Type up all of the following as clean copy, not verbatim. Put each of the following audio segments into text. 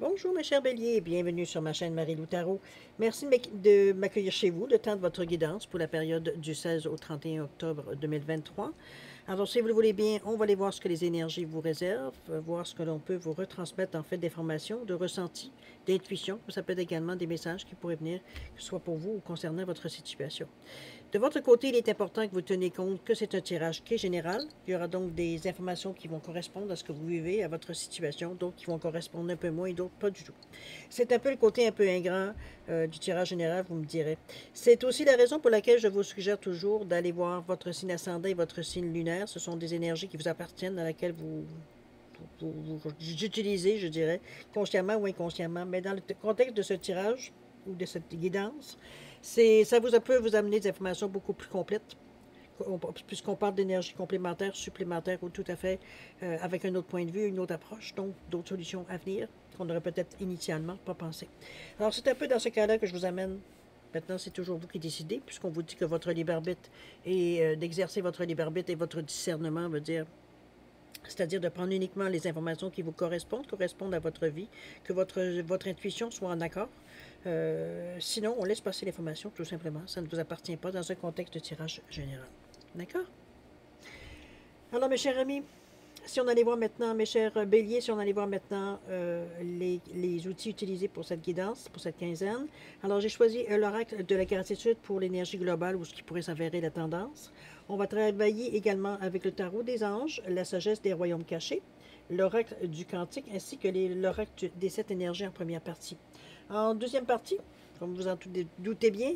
Bonjour mes chers béliers et bienvenue sur ma chaîne Marie-Lou Tarot. Merci de m'accueillir chez vous le temps de votre guidance pour la période du 16 au 31 octobre 2023. Alors si vous le voulez bien, on va aller voir ce que les énergies vous réservent, voir ce que l'on peut vous retransmettre en fait d'informations, de ressentis, d'intuition. Ça peut être également des messages qui pourraient venir, que ce soit pour vous ou concernant votre situation. De votre côté, il est important que vous teniez compte que c'est un tirage qui est général. Il y aura donc des informations qui vont correspondre à ce que vous vivez, à votre situation, d'autres qui vont correspondre un peu moins et d'autres pas du tout. C'est un peu le côté un peu ingrat du tirage général, vous me direz. C'est aussi la raison pour laquelle je vous suggère toujours d'aller voir votre signe ascendant et votre signe lunaire. Ce sont des énergies qui vous appartiennent, dans lesquelles vous utilisez, je dirais, consciemment ou inconsciemment. Mais dans le contexte de ce tirage ou de cette guidance, ça peut vous amener des informations beaucoup plus complètes, puisqu'on parle d'énergie complémentaire, supplémentaire ou tout à fait avec un autre point de vue, une autre approche, donc d'autres solutions à venir qu'on n'aurait peut-être initialement pas pensé. Alors c'est un peu dans ce cas-là que je vous amène. Maintenant, c'est toujours vous qui décidez, puisqu'on vous dit que votre libre arbitre et d'exercer votre libre arbitre et votre discernement veut dire, c'est-à-dire de prendre uniquement les informations qui vous correspondent à votre vie, que votre intuition soit en accord. Sinon, on laisse passer l'information, tout simplement. Ça ne vous appartient pas dans un contexte de tirage général. D'accord? Alors, mes chers amis, si on allait voir maintenant, mes chers béliers, si on allait voir maintenant les outils utilisés pour cette guidance, pour cette quinzaine. Alors, j'ai choisi l'oracle de la gratitude pour l'énergie globale ou ce qui pourrait s'avérer la tendance. On va travailler également avec le tarot des anges, la sagesse des royaumes cachés, l'oracle du cantique ainsi que l'oracle des 7 énergies en première partie. En deuxième partie, comme vous en doutez bien,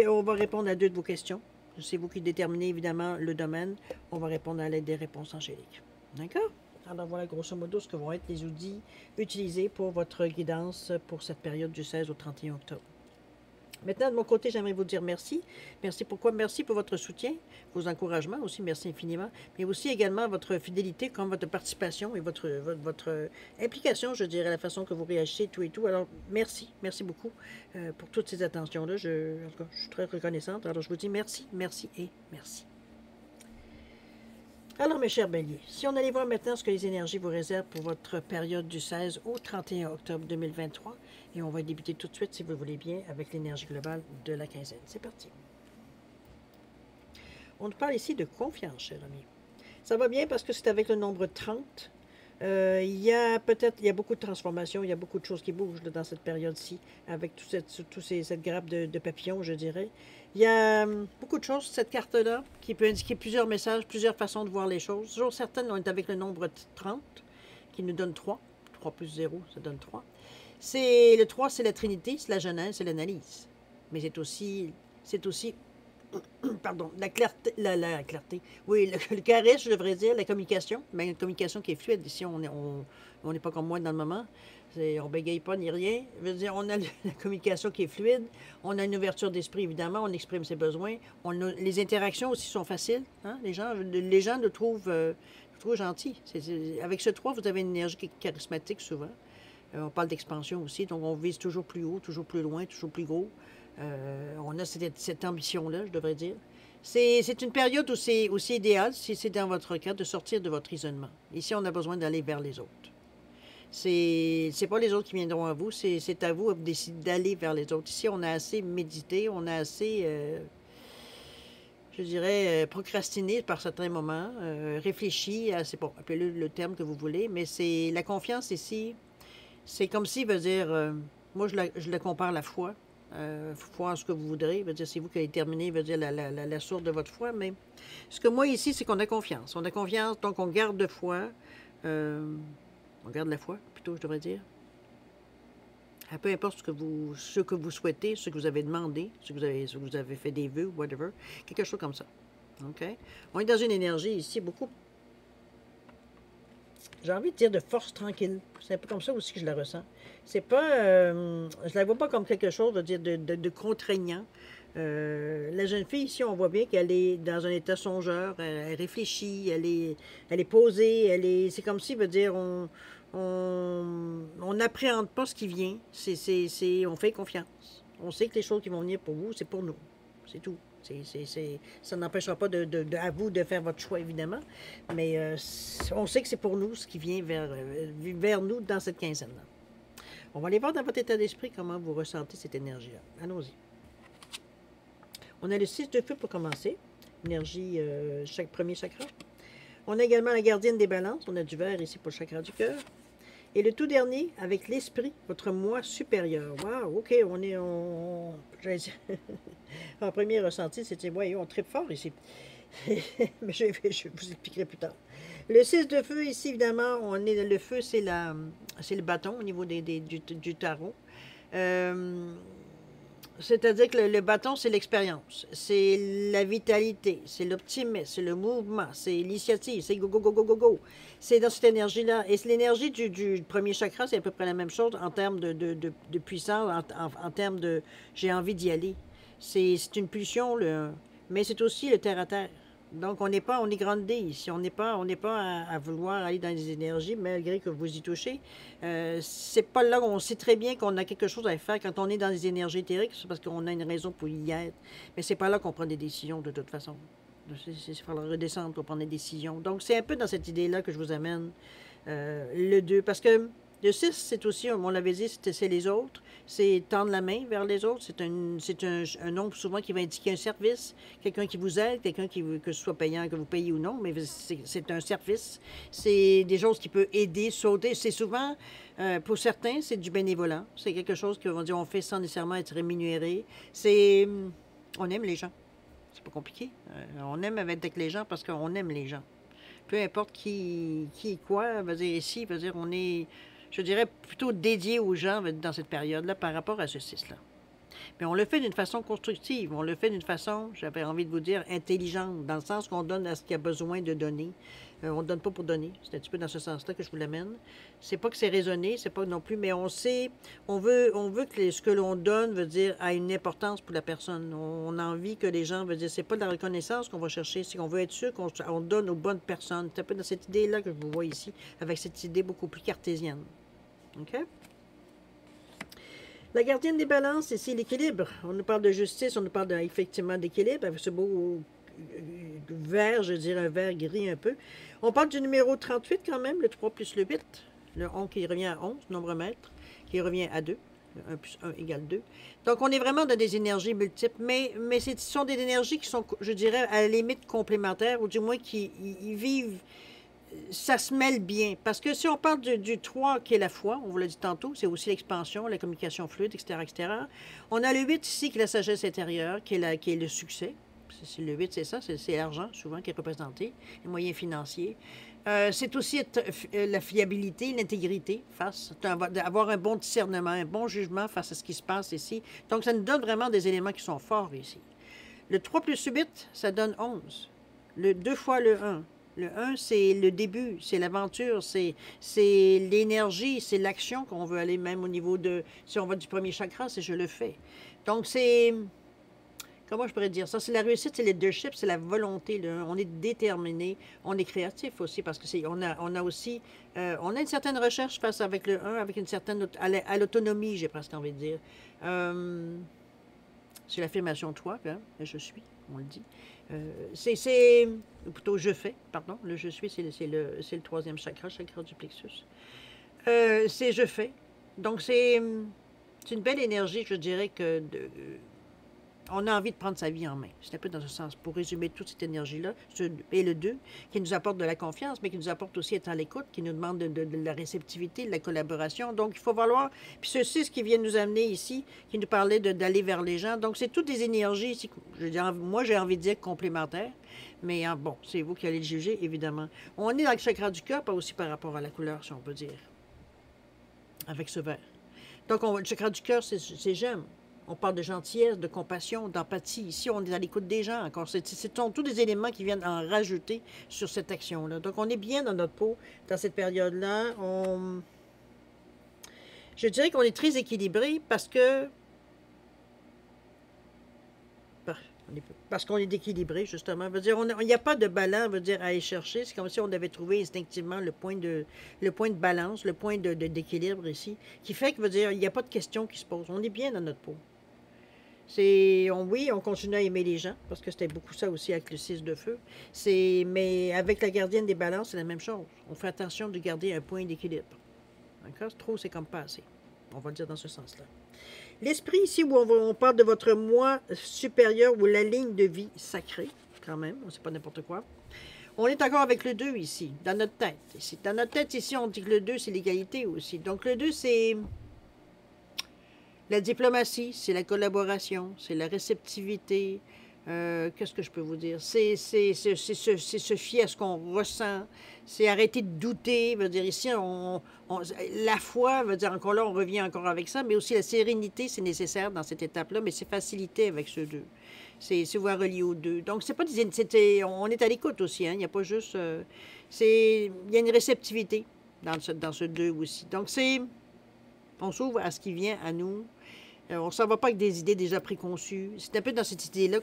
on va répondre à 2 de vos questions. C'est vous qui déterminez évidemment le domaine. On va répondre à l'aide des réponses angéliques. D'accord? Alors voilà grosso modo ce que vont être les outils utilisés pour votre guidance pour cette période du 16 au 31 octobre. Maintenant, de mon côté, j'aimerais vous dire merci. Merci pourquoi? Merci pour votre soutien, vos encouragements aussi, merci infiniment. Mais aussi également votre fidélité, comme votre participation et votre implication, je dirais, la façon que vous réagissez, tout et tout. Alors, merci, merci beaucoup pour toutes ces attentions-là. Je suis très reconnaissante. Alors, je vous dis merci, merci et merci. Alors, mes chers béliers, si on allait voir maintenant ce que les énergies vous réservent pour votre période du 16 au 31 octobre 2023, et on va débuter tout de suite, si vous le voulez bien, avec l'énergie globale de la quinzaine. C'est parti. On nous parle ici de confiance, chers amis. Ça va bien parce que c'est avec le nombre 30. Il y a beaucoup de transformations, il y a beaucoup de choses qui bougent dans cette période-ci, avec cette grappe de papillons, je dirais. Il y a beaucoup de choses, cette carte-là, qui peut indiquer plusieurs messages, plusieurs façons de voir les choses. Toujours certaines, on est avec le nombre 30, qui nous donne 3. 3 plus 0, ça donne 3. Le 3, c'est la Trinité, c'est la Genèse, c'est l'analyse. Mais c'est aussi pardon, la clarté. Oui, le charisme, je devrais dire, la communication. Mais une communication qui est fluide. Ici, on n'est pas comme moi dans le moment. On bégaye pas ni rien. Je veux dire, on a la communication qui est fluide. On a une ouverture d'esprit, évidemment. On exprime ses besoins. Les interactions aussi sont faciles. Hein? Les gens le trouvent gentil. Avec ce 3, vous avez une énergie qui est charismatique souvent. On parle d'expansion aussi. Donc, on vise toujours plus haut, toujours plus loin, toujours plus gros. On a cette ambition-là, je devrais dire. C'est une période où c'est aussi idéal, si c'est dans votre cas, de sortir de votre isolement. Ici, on a besoin d'aller vers les autres. C'est pas les autres qui viendront à vous, c'est à vous de décider d'aller vers les autres. Ici, on a assez médité, on a assez, je dirais, procrastiné par certains moments, réfléchi, c'est bon, appelez-le le terme que vous voulez, mais c'est la confiance ici, c'est comme si, veut dire, moi je la compare à la foi. Foi en ce que vous voudrez, veut dire c'est vous qui allez déterminer, veut dire la source de votre foi, mais ce que moi ici, c'est qu'on a confiance. On a confiance, donc on garde de foi. On garde la foi, plutôt, je devrais dire. Peu importe ce que vous souhaitez, ce que vous avez demandé, ce que vous avez fait des vœux, whatever, quelque chose comme ça. OK? On est dans une énergie ici beaucoup, j'ai envie de dire de force tranquille. C'est un peu comme ça aussi que je la ressens. C'est pas, je la vois pas comme quelque chose de contraignant. La jeune fille ici, on voit bien qu'elle est dans un état songeur, elle réfléchit, elle est posée, c'est comme si, veut dire, on n'appréhende pas ce qui vient. On fait confiance. On sait que les choses qui vont venir pour vous, c'est pour nous. C'est tout. Ça n'empêchera pas à vous de faire votre choix, évidemment. Mais on sait que c'est pour nous ce qui vient vers nous dans cette quinzaine-là. On va aller voir dans votre état d'esprit comment vous ressentez cette énergie-là. Allons-y. On a le 6 de feu pour commencer. Énergie, chaque premier chakra. On a également la gardienne des balances. On a du vert ici pour le chakra du cœur. Et le tout dernier, avec l'esprit, votre moi supérieur. Wow, OK, on est... j'allais dire, en premier ressenti, c'était, ouais, on tripe fort ici. Mais je vous expliquerai plus tard. Le 6 de feu, ici, évidemment, on est le feu, c'est le bâton au niveau du tarot. C'est-à-dire que le bâton, c'est l'expérience, c'est la vitalité, c'est l'optimisme, c'est le mouvement, c'est l'initiative, c'est go, go, go, go, go, go. C'est dans cette énergie-là. Et c'est l'énergie du premier chakra, c'est à peu près la même chose en termes de puissance, en termes de j'ai envie d'y aller. C'est une pulsion, mais c'est aussi le terre-à-terre. Donc, on est grande ici. On n'est pas à vouloir aller dans les énergies, malgré que vous y touchez. C'est pas là où on sait très bien qu'on a quelque chose à faire. Quand on est dans les énergies éthériques, c'est parce qu'on a une raison pour y être. Mais c'est pas là qu'on prend des décisions, de toute façon. Il faudra redescendre pour prendre des décisions. Donc, c'est un peu dans cette idée-là que je vous amène le 2. Parce que le 6, c'est aussi, on l'avait dit, c'est les autres. C'est tendre la main vers les autres. C'est un nombre souvent qui va indiquer un service. Quelqu'un qui vous aide, quelqu'un qui veut que ce soit payant, que vous payez ou non, mais c'est un service. C'est des choses qui peuvent aider, sauter. C'est souvent, pour certains, c'est du bénévolat. C'est quelque chose qu'on va dire, on fait sans nécessairement être rémunéré. On aime les gens. C'est pas compliqué. On aime être avec les gens parce qu'on aime les gens. Peu importe qui est quoi, va dire ici, va dire on est, je dirais, plutôt dédié aux gens dans cette période-là par rapport à ce 6-là. Mais on le fait d'une façon constructive, on le fait d'une façon, j'avais envie de vous dire, intelligente, dans le sens qu'on donne à ce qu'il y a besoin de donner. On ne donne pas pour donner. C'est un petit peu dans ce sens-là que je vous l'amène. C'est pas que c'est raisonné, c'est pas non plus, mais on sait, on veut que ce que l'on donne, veut dire, a une importance pour la personne. On a envie que les gens, veut dire, c'est pas de la reconnaissance qu'on va chercher, c'est qu'on veut être sûr qu'on donne aux bonnes personnes. C'est un peu dans cette idée-là que je vous vois ici, avec cette idée beaucoup plus cartésienne. OK? La gardienne des balances, ici, l'équilibre. On nous parle de justice, on nous parle effectivement d'équilibre, avec ce beau vert, je dirais un vert gris un peu. On parle du numéro 38 quand même, le 3 plus le 8, le 11 qui revient à 11, nombre mètre, qui revient à 2. 1 plus 1 égale 2. Donc, on est vraiment dans des énergies multiples, mais ce sont des énergies qui sont, je dirais, à la limite complémentaires, ou du moins qui vivent, ça se mêle bien. Parce que si on parle du 3 qui est la foi, on vous l'a dit tantôt, c'est aussi l'expansion, la communication fluide, etc., etc. On a le 8 ici qui est la sagesse intérieure, qui est le succès. Le 8, c'est ça, c'est l'argent souvent qui est représenté, les moyens financiers. C'est aussi la fiabilité, l'intégrité avoir un bon discernement, un bon jugement face à ce qui se passe ici. Donc, ça nous donne vraiment des éléments qui sont forts ici. Le 3 plus 8, ça donne 11. Le 2 fois le 1. Le 1, c'est le début, c'est l'aventure, c'est l'énergie, c'est l'action qu'on veut aller même au niveau de... Si on va du premier chakra, c'est je le fais. Donc, c'est... Comment je pourrais dire ça? C'est la réussite, c'est le leadership, c'est la volonté. On est déterminé, on est créatif aussi parce que on a aussi on a une certaine recherche face avec le 1, avec une certaine à l'autonomie, j'ai presque envie de dire. C'est l'affirmation de toi, hein? Je suis, on le dit. Plutôt je fais, pardon. Le je suis, c'est le troisième chakra, chakra du plexus. C'est je fais. Donc c'est une belle énergie, je dirais que on a envie de prendre sa vie en main. C'est un peu dans ce sens, pour résumer toute cette énergie-là. Et le 2, qui nous apporte de la confiance, mais qui nous apporte aussi être à l'écoute, qui nous demande de la réceptivité, de la collaboration. Donc, il faut valoir... Puis ce 6 qui vient nous amener ici, qui nous parlait d'aller vers les gens. Donc, c'est toutes des énergies, ici, moi, j'ai envie de dire complémentaires. Mais bon, c'est vous qui allez le juger, évidemment. On est dans le chakra du cœur, pas aussi par rapport à la couleur, si on peut dire. Avec ce vert. Donc, le chakra du cœur, c'est j'aime. On parle de gentillesse, de compassion, d'empathie. Ici, on est à l'écoute des gens encore. Ce sont tous des éléments qui viennent en rajouter sur cette action-là. Donc, on est bien dans notre peau dans cette période-là. Je dirais qu'on est très équilibré parce que... Parce qu'on est déquilibré, justement. Veut dire, il n'y a pas de balance, veut dire, à aller chercher. C'est comme si on avait trouvé instinctivement le point de balance, le point d'équilibre ici, qui fait que, veut dire, il n'y a pas de question qui se pose. On est bien dans notre peau. Oui, on continue à aimer les gens, parce que c'était beaucoup ça aussi avec le 6 de feu. Mais avec la gardienne des balances, c'est la même chose. On fait attention de garder un point d'équilibre. D'accord? Trop, c'est comme pas assez. On va le dire dans ce sens-là. L'esprit ici, où on parle de votre moi supérieur ou la ligne de vie sacrée, quand même, on ne sait pas n'importe quoi. On est encore avec le 2 ici, dans notre tête. Ici. Dans notre tête, ici, on dit que le 2, c'est l'égalité aussi. Donc, le 2, c'est la diplomatie, c'est la collaboration, c'est la réceptivité. Qu'est-ce que je peux vous dire? C'est se fier à ce qu'on ressent. C'est arrêter de douter. Veut dire, ici, la foi, veut dire, encore là, on revient encore avec ça, mais aussi la sérénité, c'est nécessaire dans cette étape-là, mais c'est facilité avec ce 2. C'est souvent relié aux 2. Donc, c'est pas des... on est à l'écoute aussi, hein? Il n'y a pas juste... il y a une réceptivité dans ce 2 aussi. Donc, on s'ouvre à ce qui vient à nous. On ne s'en va pas avec des idées déjà préconçues. C'est un peu dans cette idée-là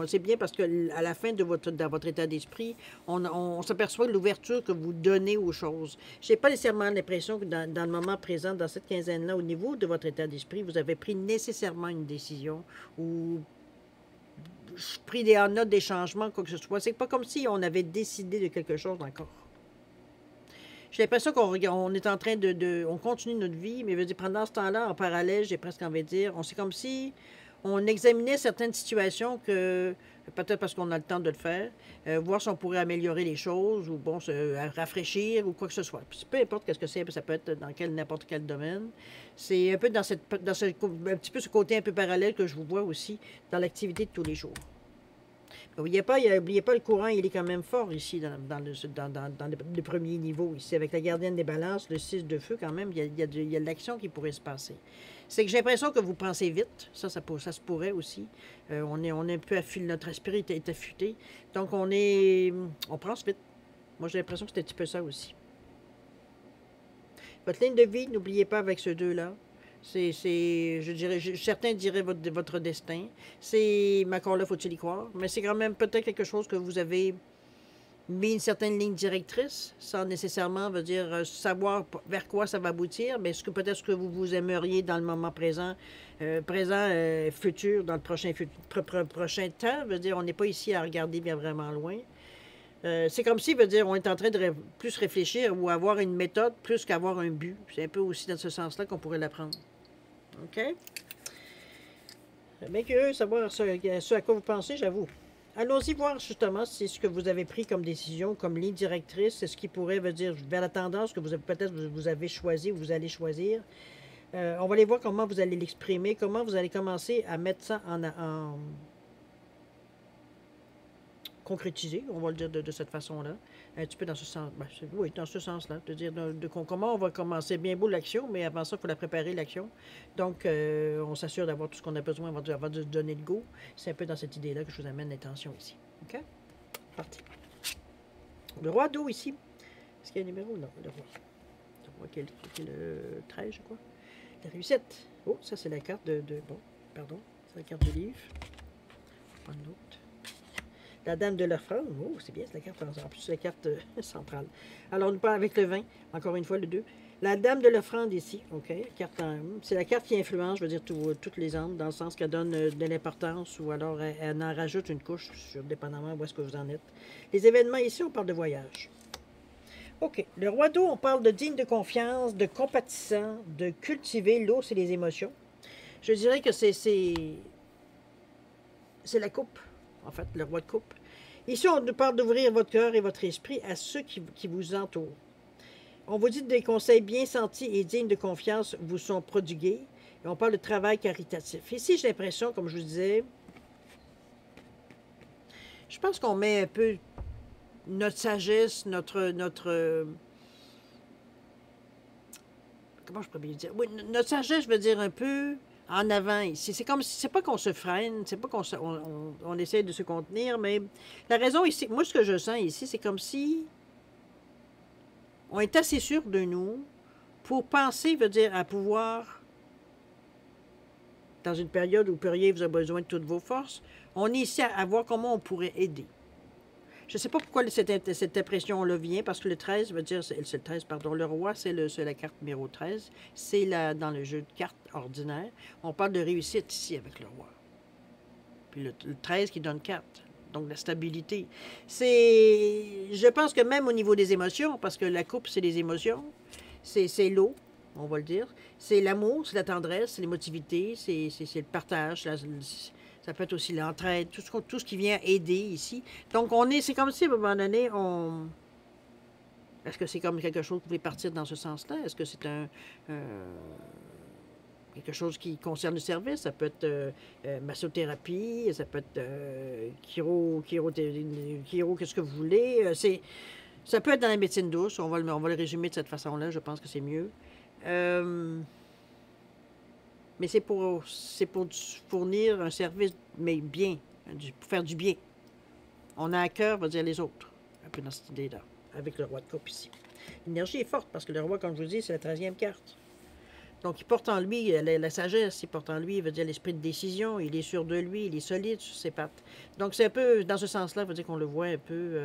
c'est bien parce qu'à la fin dans votre état d'esprit, on s'aperçoit de l'ouverture que vous donnez aux choses. Je n'ai pas nécessairement l'impression que dans le moment présent, dans cette quinzaine-là, au niveau de votre état d'esprit, vous avez pris nécessairement une décision ou pris en note des changements, quoi que ce soit. C'est pas comme si on avait décidé de quelque chose encore. J'ai l'impression qu'on est en train on continue notre vie, mais je veux dire, pendant ce temps-là, en parallèle, j'ai presque envie de dire, c'est comme si on examinait certaines situations que, peut-être parce qu'on a le temps de le faire, voir si on pourrait améliorer les choses, ou bon, se rafraîchir, ou quoi que ce soit. Puis, peu importe ce que c'est, ça peut être dans n'importe quel domaine. C'est un peu un petit peu ce côté un peu parallèle que je vous vois aussi dans l'activité de tous les jours. N'oubliez pas, le courant, il est quand même fort ici, dans le premier niveau, ici, avec la gardienne des balances, le 6 de feu, quand même, il y a de l'action qui pourrait se passer. C'est que j'ai l'impression que vous pensez vite, ça se pourrait aussi. On est un peu notre esprit est affûté, donc on pense vite. Moi, j'ai l'impression que c'est un petit peu ça aussi. Votre ligne de vie, n'oubliez pas avec ce 2-là. Je dirais, certains diraient votre destin. Mais encore là, faut-il y croire. Mais c'est quand même peut-être quelque chose que vous avez mis une certaine ligne directrice, sans nécessairement veut dire savoir vers quoi ça va aboutir, mais peut-être ce que vous aimeriez dans le moment présent, futur, dans le prochain temps, veut dire, on n'est pas ici à regarder bien vraiment loin. C'est comme si, veut dire, on est en train de plus réfléchir ou avoir une méthode plus qu'avoir un but. C'est un peu aussi dans ce sens-là qu'on pourrait l'apprendre. OK? Bien curieux de savoir ce à quoi vous pensez, j'avoue. Allons-y voir justement si ce que vous avez pris comme décision, comme ligne directrice, c'est ce qui pourrait veut dire vers la tendance que peut-être vous avez choisi ou vous allez choisir. On va aller voir comment vous allez l'exprimer, comment vous allez commencer à mettre ça en concrétiser, on va le dire de cette façon-là, un petit peu dans ce sens, oui, dans ce sens-là, de dire comment on va commencer. Bien beau l'action, mais avant ça, il faut la préparer, l'action. Donc, on s'assure d'avoir tout ce qu'on a besoin avant de donner le go. C'est un peu dans cette idée-là que je vous amène l'intention ici. OK? Parti. Le roi d'eau ici. Est-ce qu'il y a un numéro? Non, le roi. Le roi qui est le 13, je crois. La réussite. Oh, ça, c'est la carte bon, pardon. C'est la carte du livre. On va prendre l'autre. La dame de l'offrande, oh, c'est bien, c'est la carte, en plus, c'est la carte centrale. Alors, nous parlons avec le 20, encore une fois, le 2. La dame de l'offrande ici, OK, c'est la carte qui influence, je veux dire, toutes les âmes, dans le sens qu'elle donne de l'importance, ou alors elle en rajoute une couche, dépendamment où est-ce que vous en êtes. Les événements ici, on parle de voyage. OK, le roi d'eau, on parle de digne de confiance, de compatissant, de cultiver. L'eau, c'est les émotions. Je dirais que c'est la coupe. En fait, le roi de coupe. Ici, on nous parle d'ouvrir votre cœur et votre esprit à ceux qui vous entourent. On vous dit des conseils bien sentis et dignes de confiance vous sont prodigués. Et on parle de travail caritatif. Ici, j'ai l'impression, comme je vous disais, je pense qu'on met un peu notre sagesse, notre comment je pourrais bien dire? Oui, notre sagesse, je veux dire un peu en avant ici. C'est comme si, c'est pas qu'on se freine, c'est pas on essaie de se contenir, mais la raison ici, moi ce que je sens ici, c'est comme si on est assez sûr de nous pour penser, veut dire, à pouvoir, dans une période où vous avez besoin de toutes vos forces, on est ici à voir comment on pourrait aider. Je ne sais pas pourquoi cette impression-là vient, parce que le 13 veut dire, c'est le 13, pardon, le roi, c'est la carte numéro 13. C'est dans le jeu de cartes ordinaire. On parle de réussite ici avec le roi. Puis le 13 qui donne 4. Donc la stabilité. Je pense que même au niveau des émotions, parce que la coupe, c'est les émotions, c'est l'eau. on va le dire. C'est l'amour, c'est la tendresse, c'est l'émotivité, c'est le partage, ça peut être aussi l'entraide, tout ce qui vient aider ici. Donc, c'est comme si, à un moment donné, est-ce que c'est comme quelque chose qui pouvait partir dans ce sens-là? Est-ce que c'est quelque chose qui concerne le service? Ça peut être massothérapie, ça peut être qu'est-ce que vous voulez? Ça peut être dans la médecine douce, on va le résumer de cette façon-là, je pense que c'est mieux. Mais c'est pour fournir un service, mais bien, pour faire du bien. On a à cœur, on va dire, les autres, un peu dans cette idée-là, avec le roi de coupe ici. L'énergie est forte, parce que le roi, comme je vous dis, c'est la 13e carte. Donc, il porte en lui la sagesse, il porte en lui, il veut dire l'esprit de décision, il est sûr de lui, il est solide sur ses pattes. Donc, c'est un peu, dans ce sens-là, veut dire qu'on le voit un peu,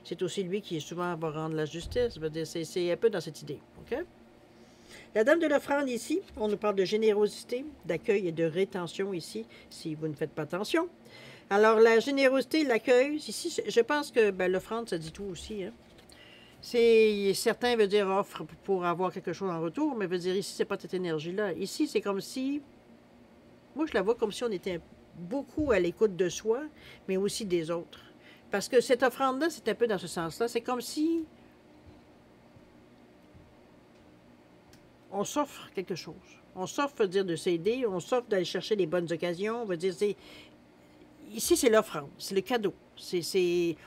c'est aussi lui qui souvent va rendre la justice, veut dire, c'est un peu dans cette idée, OK? La dame de l'offrande ici, on nous parle de générosité, d'accueil et de rétention ici, si vous ne faites pas attention. Alors, la générosité, l'accueil, ici, je pense que l'offrande, ça dit tout aussi, hein? Certains veut dire offre pour avoir quelque chose en retour, mais veut dire ici, c'est pas cette énergie-là. Ici, c'est comme si, moi, je la vois comme si on était beaucoup à l'écoute de soi, mais aussi des autres. Parce que cette offrande-là, c'est un peu dans ce sens-là. C'est comme si on s'offre quelque chose. On s'offre, veut dire, de s'aider, on s'offre d'aller chercher les bonnes occasions, veut dire, ici, c'est l'offrande, c'est le cadeau.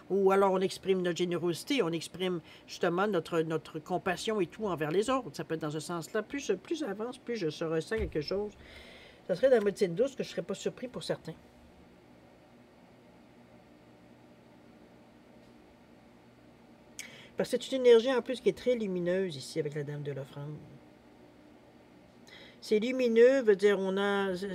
Ou alors on exprime notre générosité, on exprime justement notre compassion et tout envers les autres. Ça peut être dans ce sens-là. Plus j'avance, plus je ressens quelque chose. Ça serait dans la médecine douce que je ne serais pas surpris pour certains. Parce que c'est une énergie en plus qui est très lumineuse ici avec la dame de l'offrande. C'est lumineux, veut dire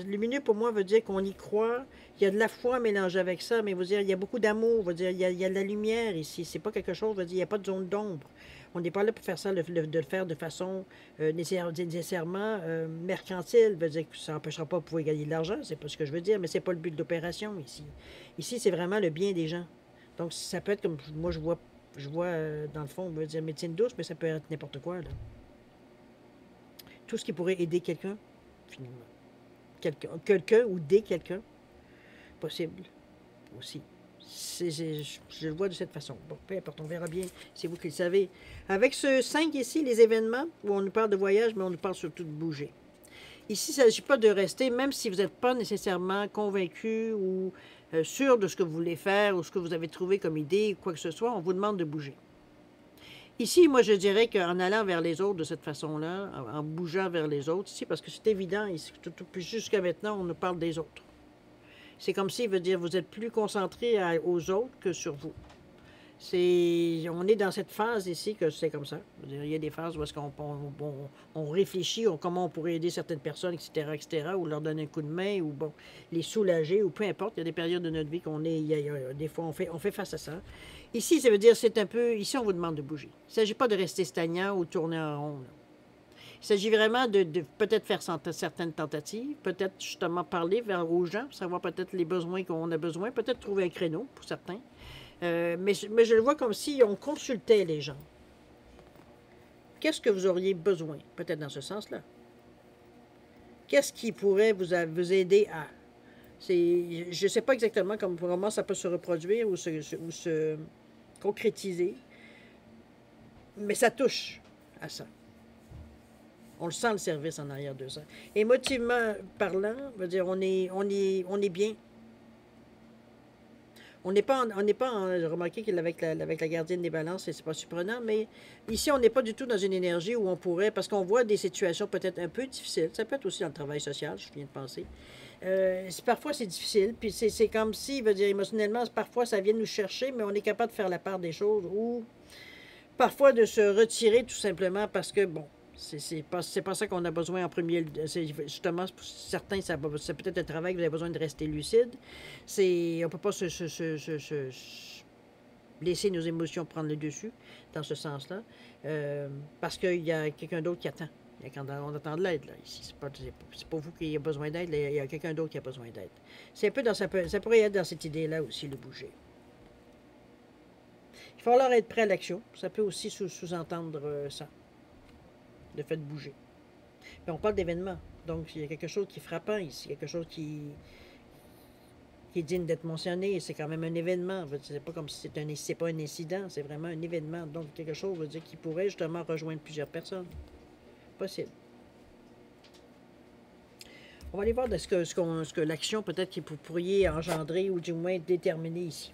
lumineux pour moi veut dire qu'on y croit. Il y a de la foi mélangée avec ça, mais veut dire il y a beaucoup d'amour, veut dire il y a de la lumière ici. C'est pas quelque chose, veut dire il n'y a pas de zone d'ombre. On n'est pas là pour faire ça, de le faire de façon nécessairement mercantile. Veut dire que ça n'empêchera pas de pouvoir gagner de l'argent, c'est pas ce que je veux dire, mais c'est pas le but de l'opération ici. Ici, c'est vraiment le bien des gens. Donc ça peut être comme moi je vois dans le fond, on veut dire médecine douce, mais ça peut être n'importe quoi là. Tout ce qui pourrait aider quelqu'un, finalement. Quelqu'un ou des quelqu'un, possible aussi. Je le vois de cette façon. Bon, peu importe, on verra bien, c'est vous qui le savez. Avec ce 5 ici, les événements, où on nous parle de voyage, mais on nous parle surtout de bouger. Ici, il ne s'agit pas de rester, même si vous n'êtes pas nécessairement convaincu ou sûr de ce que vous voulez faire ou ce que vous avez trouvé comme idée ou quoi que ce soit, on vous demande de bouger. Ici, moi, je dirais qu'en allant vers les autres de cette façon-là, en bougeant vers les autres, ici, parce que c'est évident, ici, jusqu'à maintenant, on nous parle des autres. C'est comme s'il veut dire vous êtes plus concentré aux autres que sur vous. On est dans cette phase ici que c'est comme ça. Il y a des phases où est-ce on réfléchit comment on pourrait aider certaines personnes, etc., ou leur donner un coup de main, ou bon, les soulager, ou peu importe. Il y a des périodes de notre vie des fois, on fait face à ça. Ici, ça veut dire, c'est un peu, ici, on vous demande de bouger. Il ne s'agit pas de rester stagnant ou tourner en rond. Là. Il s'agit vraiment de peut-être faire certaines tentatives, peut-être justement parler aux gens, savoir peut-être les besoins qu'on a besoin, peut-être trouver un créneau pour certains. Mais je le vois comme si on consultait les gens. Qu'est-ce que vous auriez besoin? Peut-être dans ce sens-là. Qu'est-ce qui pourrait vous aider à... Je ne sais pas exactement comment ça peut se reproduire ou se concrétiser, mais ça touche à ça. On le sent, le service en arrière de ça. Émotivement parlant, veut dire on est bien. On n'est pas, remarqué qu'avec la gardienne des balances, c'est pas surprenant, mais ici, on n'est pas du tout dans une énergie où on pourrait, parce qu'on voit des situations peut-être un peu difficiles, ça peut être aussi dans le travail social, je viens de penser. Parfois, c'est difficile, puis c'est comme si, veut dire, émotionnellement, parfois, ça vient nous chercher, mais on est capable de faire la part des choses, ou parfois de se retirer tout simplement parce que, bon, c'est pas ça qu'on a besoin en premier. Justement, pour certains, c'est peut-être un travail que vous avez besoin de rester lucide. On ne peut pas laisser nos émotions prendre le dessus dans ce sens-là. Parce qu'il y a quelqu'un d'autre qui attend. On attend de l'aide, là, ici. C'est pas vous qui avez besoin d'aide, il y a quelqu'un d'autre qui a besoin d'aide. C'est un peu ça pourrait être dans cette idée-là aussi, le bouger. Il faut alors être prêt à l'action. Ça peut aussi sous-entendre ça. Le fait de bouger. Mais on parle d'événements. Donc, il y a quelque chose qui est frappant ici, quelque chose qui est digne d'être mentionné. C'est quand même un événement. C'est pas comme si c'est pas un incident, c'est vraiment un événement. Donc, quelque chose veut dire qui pourrait justement rejoindre plusieurs personnes. Possible. On va aller voir de ce que l'action peut-être que vous pourriez engendrer ou du moins déterminer ici.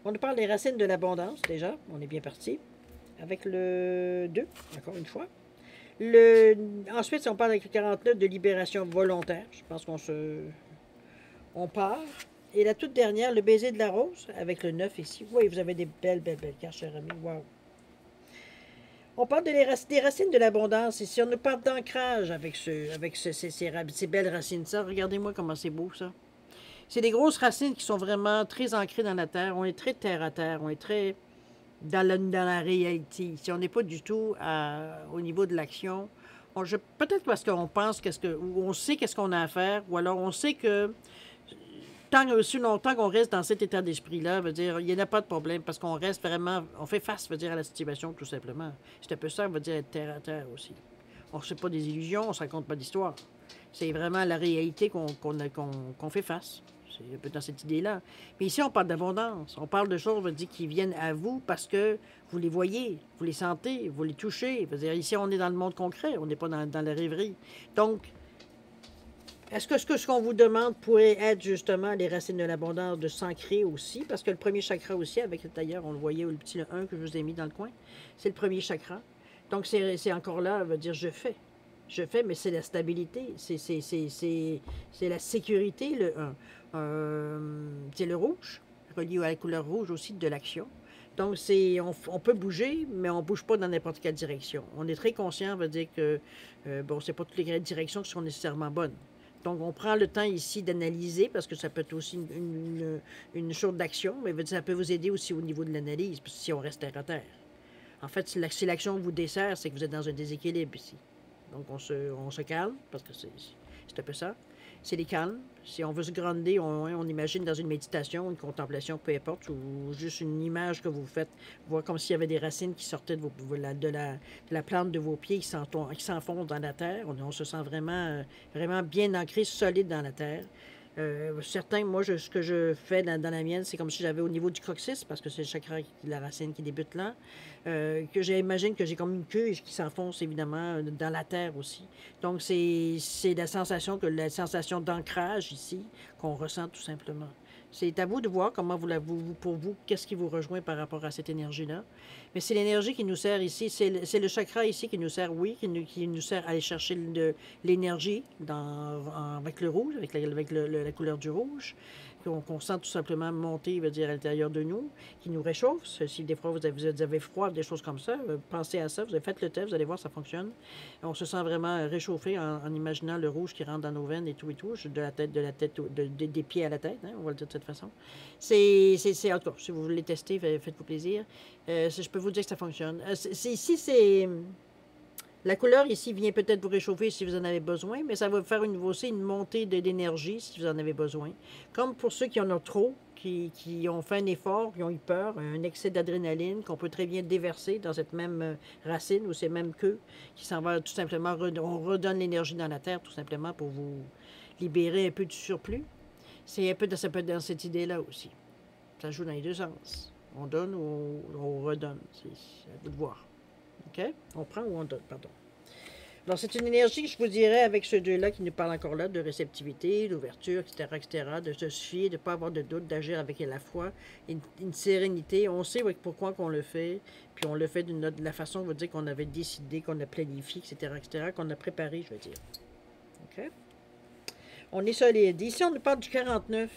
On nous parle des racines de l'abondance, déjà. On est bien parti. Avec le 2, encore une fois. Ensuite, si on parle avec le 49 de libération volontaire, je pense on part. Et la toute dernière, le baiser de la rose, avec le 9 ici. Oui, vous avez des belles cartes, cher ami. Wow. On parle des racines de l'abondance. Ici, on nous parle d'ancrage avec ces belles racines. Ça, regardez-moi comment c'est beau, ça. C'est des grosses racines qui sont vraiment très ancrées dans la terre. On est très terre à terre. On est très dans la réalité. Ici, on n'est pas du tout au niveau de l'action. Peut-être parce qu'on pense ou on sait qu'est-ce qu'on a à faire, ou alors on sait que aussi longtemps qu'on reste dans cet état d'esprit-là, veut dire, il n'y en a pas de problème, parce qu'on reste vraiment, on fait face, veut dire, à la situation, tout simplement. C'est un peu ça, veut dire, être terre à terre aussi. On ne se fait pas des illusions, on ne se raconte pas d'histoire. C'est vraiment la réalité qu'on fait face. C'est un peu dans cette idée-là. Mais ici, on parle d'abondance. On parle de choses, veut dire, qui viennent à vous parce que vous les voyez, vous les sentez, vous les touchez. Veut dire, ici, on est dans le monde concret, on n'est pas dans la rêverie. Donc, est-ce que ce qu'on vous demande pourrait être justement les racines de l'abondance de s'ancrer aussi? Parce que le premier chakra aussi, avec d'ailleurs, on le voyait, le petit 1 que je vous ai mis dans le coin, c'est le premier chakra. Donc, c'est encore là, veut dire je fais. Je fais, mais c'est la stabilité, c'est la sécurité, le 1. C'est le rouge, relié à la couleur rouge aussi de l'action. Donc, on peut bouger, mais on ne bouge pas dans n'importe quelle direction. On est très conscient, veut dire que, bon, c'est pas toutes les directions qui sont nécessairement bonnes. Donc, on prend le temps ici d'analyser, parce que ça peut être aussi une chose d'action, mais ça peut vous aider aussi au niveau de l'analyse, si on reste terre à terre. En fait, si l'action vous dessert, c'est que vous êtes dans un déséquilibre ici. Donc, on se calme, parce que c'est un peu ça. C'est les calmes. Si on veut se grandir, on imagine dans une méditation, une contemplation, peu importe, ou juste une image que vous faites, voir comme s'il y avait des racines qui sortaient de la plante de vos pieds, qui s'enfoncent dans la terre. On se sent vraiment, vraiment bien ancré, solide dans la terre. Certains, moi, ce que je fais dans la mienne, c'est comme si j'avais au niveau du coccyx, parce que c'est le chakra, la racine qui débute là, que j'imagine que j'ai comme une queue qui s'enfonce évidemment dans la terre aussi. Donc, c'est la sensation d'ancrage ici qu'on ressent tout simplement. C'est à vous de voir comment pour vous, qu'est-ce qui vous rejoint par rapport à cette énergie-là. Mais c'est l'énergie qui nous sert ici. C'est le chakra ici qui nous sert, oui, qui nous sert à aller chercher l'énergie avec le rouge, avec la couleur du rouge, qu'on sent tout simplement monter, veut dire, à l'intérieur de nous, qui nous réchauffe. Si des fois vous avez froid, des choses comme ça, pensez à ça. Vous avez fait le test, vous allez voir, ça fonctionne. On se sent vraiment réchauffé en imaginant le rouge qui rentre dans nos veines et tout, de la tête, des pieds à la tête, hein, on va le dire de cette façon. C'est en tout cas, si vous voulez tester, faites-vous plaisir. Je peux vous dire que ça fonctionne. Ici, c'est... La couleur ici vient peut-être vous réchauffer si vous en avez besoin, mais ça va faire aussi une montée d'énergie si vous en avez besoin. Comme pour ceux qui en ont trop, qui ont fait un effort, qui ont eu peur, un excès d'adrénaline qu'on peut très bien déverser dans cette même racine ou ces mêmes queues, qui s'en va tout simplement, on redonne l'énergie dans la terre tout simplement pour vous libérer un peu du surplus. C'est un peu dans cette idée-là aussi. Ça joue dans les deux sens. On donne ou on redonne. C'est à vous de voir. OK? On prend ou on donne, pardon. Alors, c'est une énergie, je vous dirais, avec ceux deux-là qui nous parlent encore là, de réceptivité, d'ouverture, etc., de se fier, de ne pas avoir de doute, d'agir avec la foi, une sérénité. On sait pourquoi qu'on le fait, puis on le fait de la façon, on va dire, qu'on avait décidé, qu'on a planifié, etc., qu'on a préparé, je veux dire. OK? On est solide. Ici, on nous parle du 49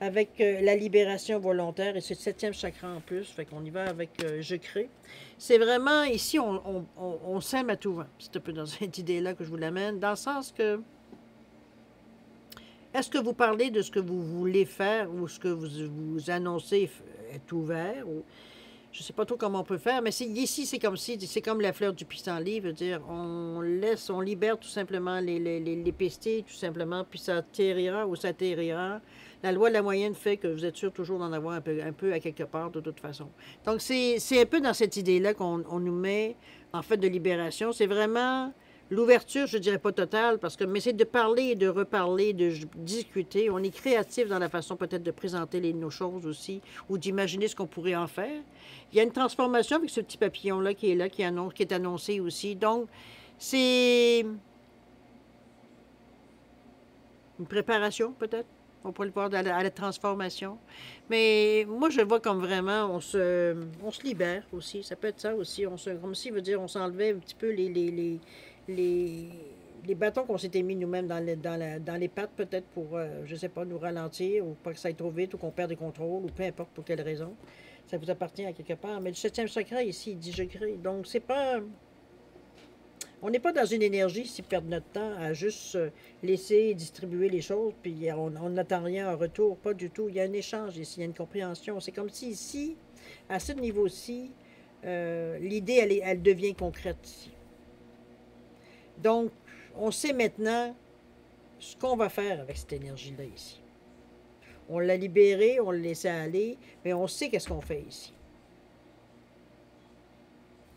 avec la libération volontaire et c'est le 7e chakra en plus. Fait qu'on y va avec je crée. C'est vraiment, ici, on s'aime à tout vent. C'est un peu dans cette idée-là que je vous l'amène, dans le sens que est-ce que vous parlez de ce que vous voulez faire ou ce que vous annoncez est ouvert ou je ne sais pas trop comment on peut faire, mais ici, c'est comme la fleur du pissenlit, veut dire, on libère tout simplement les pestis, tout simplement, puis ça atterrira ou ça atterrira. La loi de la moyenne fait que vous êtes sûr toujours d'en avoir un peu à quelque part, de toute façon. Donc, c'est un peu dans cette idée-là qu'on nous met, en fait, de libération. C'est vraiment l'ouverture, je ne dirais pas totale, parce que, mais c'est de parler et de reparler, de discuter. On est créatif dans la façon peut-être de présenter nos choses aussi, ou d'imaginer ce qu'on pourrait en faire. Il y a une transformation avec ce petit papillon-là, qui est annoncé aussi. Donc, c'est une préparation, peut-être. On pourrait le voir à la transformation. Mais moi, je le vois comme vraiment, on se libère aussi. Ça peut être ça aussi. Comme si, veut dire, on s'enlevait un petit peu les, les bâtons qu'on s'était mis nous-mêmes dans les pattes, peut-être pour, je sais pas, nous ralentir, ou pas que ça aille trop vite, ou qu'on perde le contrôle, ou peu importe pour quelle raison. Ça vous appartient à quelque part. Mais le septième secret ici, il dit je crée. Donc, c'est pas. On n'est pas dans une énergie ici, perdre notre temps à juste laisser distribuer les choses, puis on n'attend rien en retour, pas du tout. Il y a un échange ici, il y a une compréhension. C'est comme si ici, à ce niveau-ci, l'idée, elle devient concrète ici. Donc, on sait maintenant ce qu'on va faire avec cette énergie-là ici. On l'a libérée, on l'a laissée aller, mais on sait qu'est-ce qu'on fait ici.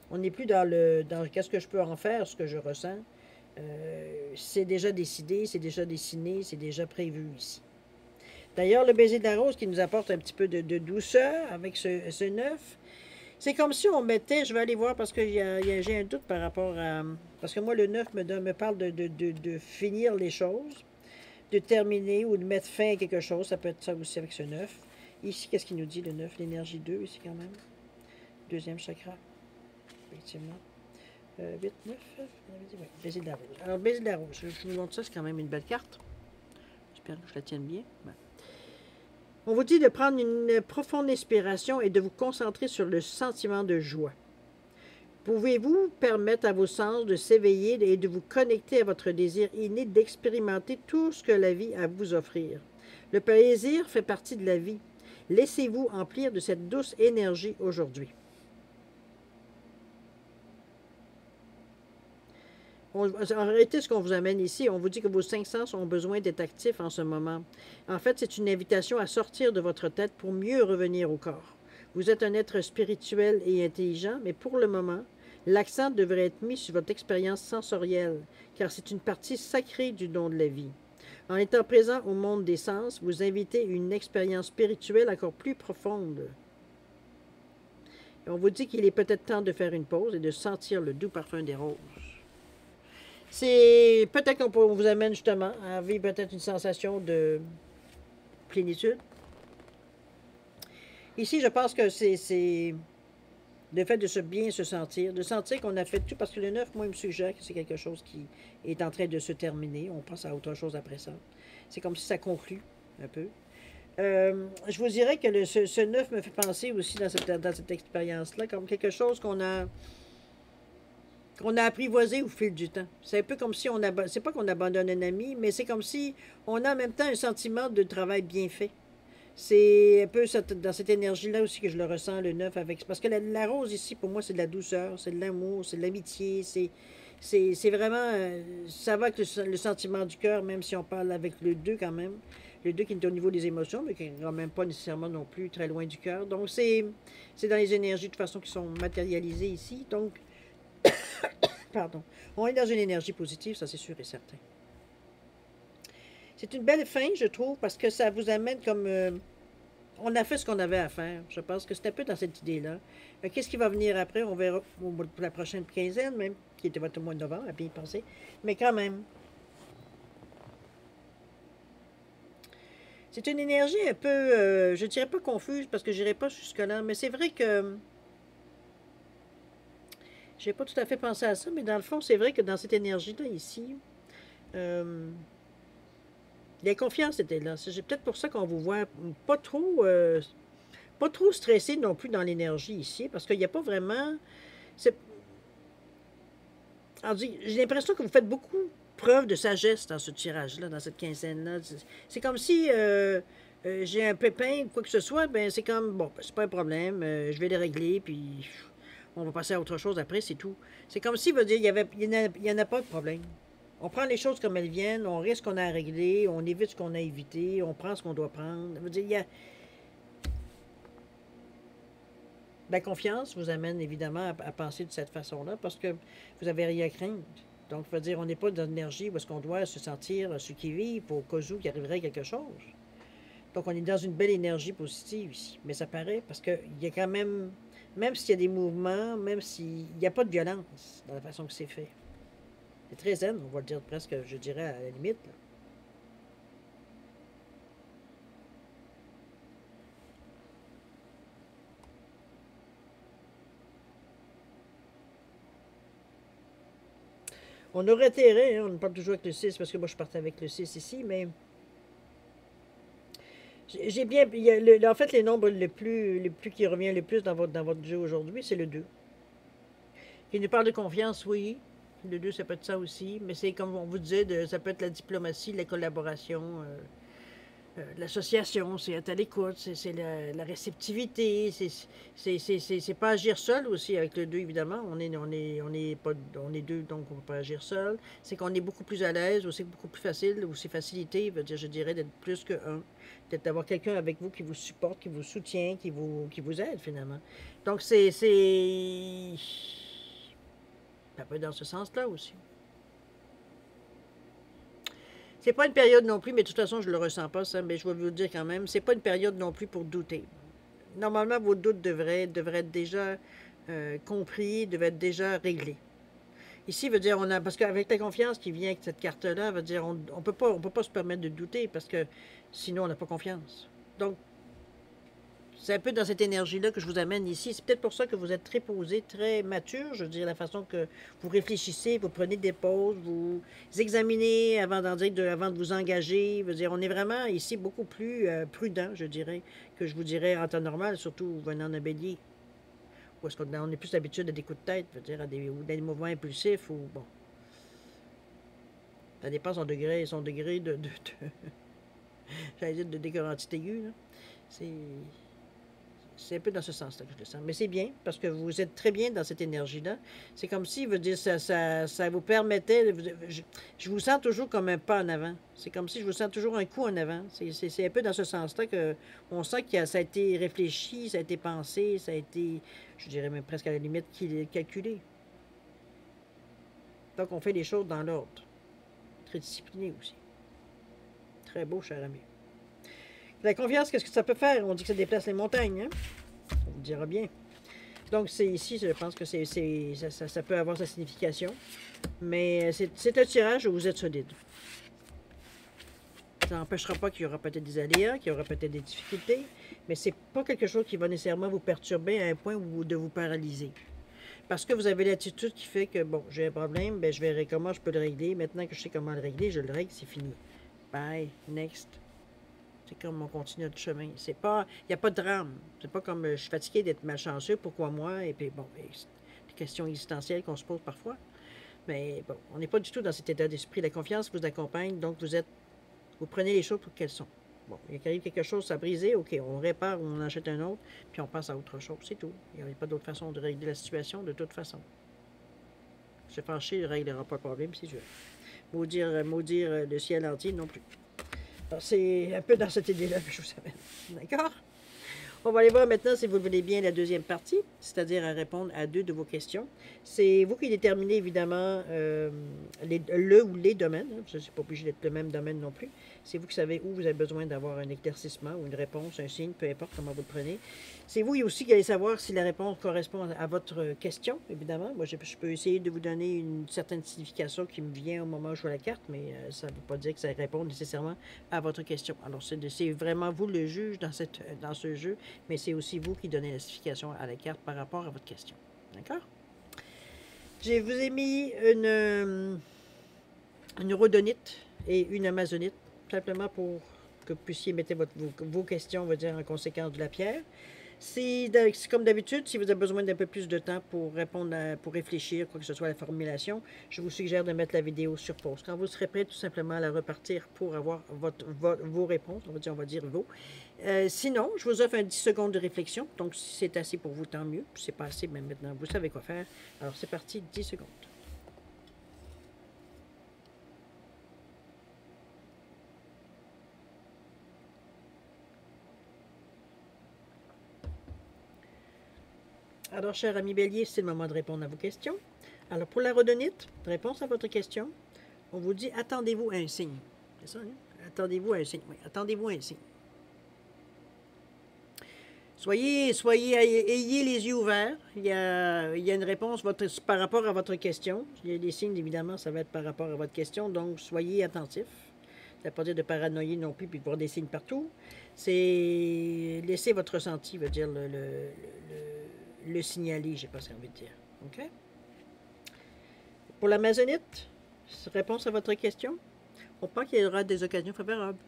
On n'est plus dans qu'est-ce que je peux en faire, ce que je ressens. C'est déjà décidé, c'est déjà dessiné, c'est déjà prévu ici. D'ailleurs, le baiser de la rose qui nous apporte un petit peu de douceur avec ce 9, c'est comme si on mettait, je vais aller voir parce que j'ai un doute par rapport à... Parce que moi, le 9 me parle de finir les choses, de terminer ou de mettre fin à quelque chose. Ça peut être ça aussi avec ce 9. Ici, qu'est-ce qu'il nous dit, le 9? L'énergie 2, ici quand même. Deuxième chakra. Effectivement. 8, 9, ouais, baiser de la rose. Alors, baiser de la rose, je vous montre ça, c'est quand même une belle carte. J'espère que je la tienne bien. Ouais. On vous dit de prendre une profonde inspiration et de vous concentrer sur le sentiment de joie. Pouvez-vous permettre à vos sens de s'éveiller et de vous connecter à votre désir inné d'expérimenter tout ce que la vie a à vous offrir? Le plaisir fait partie de la vie. Laissez-vous emplir de cette douce énergie aujourd'hui. En réalité, ce qu'on vous amène ici, on vous dit que vos 5 sens ont besoin d'être actifs en ce moment. En fait, c'est une invitation à sortir de votre tête pour mieux revenir au corps. Vous êtes un être spirituel et intelligent, mais pour le moment, l'accent devrait être mis sur votre expérience sensorielle, car c'est une partie sacrée du don de la vie. En étant présent au monde des sens, vous invitez une expérience spirituelle encore plus profonde. Et on vous dit qu'il est peut-être temps de faire une pause et de sentir le doux parfum des roses. C'est peut-être qu'on vous amène justement à vivre peut-être une sensation de plénitude. Ici, je pense que c'est le fait de bien se sentir, de sentir qu'on a fait tout, parce que le 9, moi, il me suggère que c'est quelque chose qui est en train de se terminer. On passe à autre chose après ça. C'est comme si ça conclut un peu. Je vous dirais que ce 9 me fait penser aussi dans cette expérience-là comme quelque chose qu'on a apprivoisé au fil du temps. C'est un peu comme si c'est pas qu'on abandonne un ami, mais c'est comme si on a en même temps un sentiment de travail bien fait. C'est un peu dans cette énergie-là aussi que je le ressens, le 9, avec. Parce que la rose ici, pour moi, c'est de la douceur, c'est de l'amour, c'est de l'amitié, c'est vraiment. Ça va avec le sentiment du cœur, même si on parle avec le 2 quand même. Le 2 qui est au niveau des émotions, mais qui n'est quand même pas nécessairement non plus très loin du cœur. Donc, c'est dans les énergies de toute façon qui sont matérialisées ici. Donc, pardon. On est dans une énergie positive, ça c'est sûr et certain. C'est une belle fin, je trouve, parce que ça vous amène comme... on a fait ce qu'on avait à faire. Je pense que c'est un peu dans cette idée-là. Qu'est-ce qui va venir après? On verra pour la prochaine quinzaine, même, qui était votre mois de novembre, à bien y penser. Mais quand même. C'est une énergie un peu, je ne dirais pas confuse, parce que je n'irai pas jusque-là, mais c'est vrai que... Je n'ai pas tout à fait pensé à ça, mais dans le fond, c'est vrai que dans cette énergie-là, ici, la confiance était là. C'est peut-être pour ça qu'on vous voit pas trop stressé non plus dans l'énergie ici, parce qu'il n'y a pas vraiment... J'ai l'impression que vous faites beaucoup preuve de sagesse dans ce tirage-là, dans cette quinzaine-là. C'est comme si j'ai un pépin ou quoi que ce soit, ben c'est comme, bon, ben, c'est pas un problème, je vais les régler, puis on va passer à autre chose après, c'est tout. C'est comme si, veut dire, il n'y en a pas de problème. On prend les choses comme elles viennent, on risque ce qu'on a à régler, on évite ce qu'on a à éviter, on prend ce qu'on doit prendre. Ça veut dire, il y a... La confiance vous amène évidemment à penser de cette façon-là parce que vous n'avez rien à craindre. Donc, ça veut dire on n'est pas dans l'énergie où est-ce qu'on doit se sentir ce qui vit pour au cas où il arriverait quelque chose. Donc, on est dans une belle énergie positive ici. Mais ça paraît parce qu'il y a quand même s'il y a des mouvements, même s'il n'y a pas de violence dans la façon que c'est fait. C'est très zen, on va le dire presque, je dirais, à la limite. Là. On aurait intérêt, hein, on parle toujours avec le 6 parce que moi je partais avec le 6 ici, mais j'ai bien. En fait, les nombres les plus qui revient le plus dans votre jeu aujourd'hui, c'est le 2. Il nous parle de confiance, oui. Le 2, ça peut être ça aussi, mais c'est comme on vous disait, ça peut être la diplomatie, la collaboration, l'association, c'est être à l'écoute, c'est la réceptivité, c'est pas agir seul aussi avec le 2, évidemment. On est deux, donc on ne peut pas agir seul. C'est qu'on est beaucoup plus à l'aise, ou c'est beaucoup plus facile, ou c'est facilité, je dirais, d'être plus que un. Peut-être d'avoir quelqu'un avec vous qui vous supporte, qui vous soutient, qui vous aide finalement. Donc ça peut être dans ce sens-là aussi. C'est pas une période non plus, mais de toute façon, je le ressens pas, ça, mais je vais vous le dire quand même, c'est pas une période non plus pour douter. Normalement, vos doutes devraient être déjà compris, devraient être déjà réglés. Ici, veut dire, parce qu'avec la confiance qui vient avec cette carte-là, veut dire, on peut pas se permettre de douter parce que sinon, on n'a pas confiance. Donc, c'est un peu dans cette énergie-là que je vous amène ici. C'est peut-être pour ça que vous êtes très posé, très mature, je veux dire, la façon que vous réfléchissez, vous prenez des pauses, vous examinez avant de vous engager. Je veux dire, on est vraiment ici beaucoup plus prudent, je dirais, que je vous dirais en temps normal, surtout venant d'un bélier. Ou est-ce qu'on est plus habitué à des coups de tête, je veux dire, ou des mouvements impulsifs, ou bon. Ça dépend son degré j'allais dire de décoratite aiguë, là. C'est. C'est un peu dans ce sens-là que je le sens. Mais c'est bien, parce que vous êtes très bien dans cette énergie-là. C'est comme si, veut dire, ça vous permettait. Je vous sens toujours comme un pas en avant. C'est comme si je vous sens toujours un coup en avant. C'est un peu dans ce sens-là qu'on sent que ça a été réfléchi, ça a été pensé, ça a été, je dirais même presque à la limite, calculé. Donc, on fait les choses dans l'ordre. Très discipliné aussi. Très beau, cher ami. La confiance, qu'est-ce que ça peut faire? On dit que ça déplace les montagnes, hein? On vous dira bien. Donc, c'est ici, je pense que ça peut avoir sa signification. Mais c'est un tirage où vous êtes solide. Ça n'empêchera pas qu'il y aura peut-être des aléas, qu'il y aura peut-être des difficultés, mais c'est pas quelque chose qui va nécessairement vous perturber à un point de vous paralyser. Parce que vous avez l'attitude qui fait que, bon, j'ai un problème, ben, je verrai comment je peux le régler. Maintenant que je sais comment le régler, je le règle, c'est fini. Bye, next. C'est comme on continue notre chemin. Il n'y a pas de drame. C'est pas comme je suis fatigué d'être malchanceux, pourquoi moi? Et puis bon, c'est des questions existentielles qu'on se pose parfois. Mais bon, on n'est pas du tout dans cet état d'esprit. La confiance vous accompagne, donc vous prenez les choses pour qu'elles sont. Bon, il arrive quelque chose, ça a brisé, ok, on répare ou on en achète un autre, puis on passe à autre chose, c'est tout. Il n'y a pas d'autre façon de régler la situation, de toute façon. Se fâcher ne réglera pas le problème, c'est sûr. Maudire le ciel entier non plus. Alors, c'est un peu dans cette idée-là que je vous amène. D'accord? On va aller voir maintenant, si vous le voulez bien, la deuxième partie, c'est-à-dire à répondre à 2 de vos questions. C'est vous qui déterminez évidemment le ou les domaines. Hein. Ça, c'est pas obligé d'être le même domaine non plus. C'est vous qui savez où vous avez besoin d'avoir un éclaircissement ou une réponse, un signe, peu importe comment vous le prenez. C'est vous aussi qui allez savoir si la réponse correspond à votre question, évidemment. Moi, je peux essayer de vous donner une certaine signification qui me vient au moment où je vois la carte, mais ça ne veut pas dire que ça répond nécessairement à votre question. Alors, c'est vraiment vous le juge dans ce jeu, mais c'est aussi vous qui donnez la signification à la carte par rapport à votre question. D'accord? Je vous ai mis une rhodonite et une amazonite, simplement pour que vous puissiez mettre vos questions, on va dire, en conséquence de la pierre. C'est comme d'habitude, si vous avez besoin d'un peu plus de temps pour répondre, pour réfléchir, quoi que ce soit à la formulation, je vous suggère de mettre la vidéo sur pause. Quand vous serez prêt, tout simplement à la repartir pour avoir vos réponses, on va dire vos. Sinon, je vous offre un 10 secondes de réflexion. Donc, si c'est assez pour vous, tant mieux. Si c'est pas assez, même maintenant, vous savez quoi faire. Alors, c'est parti, 10 secondes. Alors, cher ami Bélier, c'est le moment de répondre à vos questions. Alors, pour la rhodonite, réponse à votre question, on vous dit attendez-vous à un signe. C'est ça, hein? Attendez-vous à un signe. Oui, attendez-vous à un signe. Ayez les yeux ouverts. Il y a une réponse par rapport à votre question. Il y a des signes, évidemment, ça va être par rapport à votre question. Donc, soyez attentifs. Ça ne veut pas dire de paranoïer non plus puis de voir des signes partout. C'est laisser votre ressenti, veut dire le signaler, j'ai pas envie de dire. OK? Pour l'amazonite, réponse à votre question, on pense qu'il y aura des occasions favorables.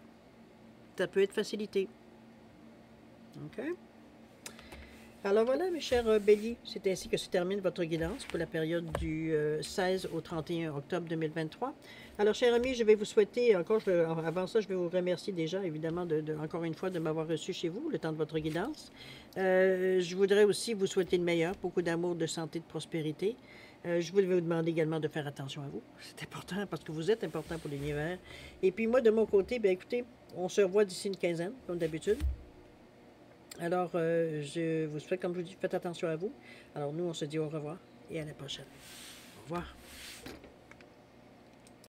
Ça peut être facilité. OK? Alors voilà, mes chers béliers, c'est ainsi que se termine votre guidance pour la période du 16 au 31 octobre 2023. Alors, chers amis, je vais vous souhaiter, avant ça, je vais vous remercier déjà, évidemment, encore une fois, de m'avoir reçu chez vous le temps de votre guidance. Je voudrais aussi vous souhaiter le meilleur, beaucoup d'amour, de santé, de prospérité. Je voulais vous demander également de faire attention à vous. C'est important parce que vous êtes important pour l'univers. Et puis moi, de mon côté, bien écoutez, on se revoit d'ici une quinzaine, comme d'habitude. Alors, je vous souhaite, comme je vous dis, faites attention à vous. Alors, nous, on se dit au revoir et à la prochaine. Au revoir.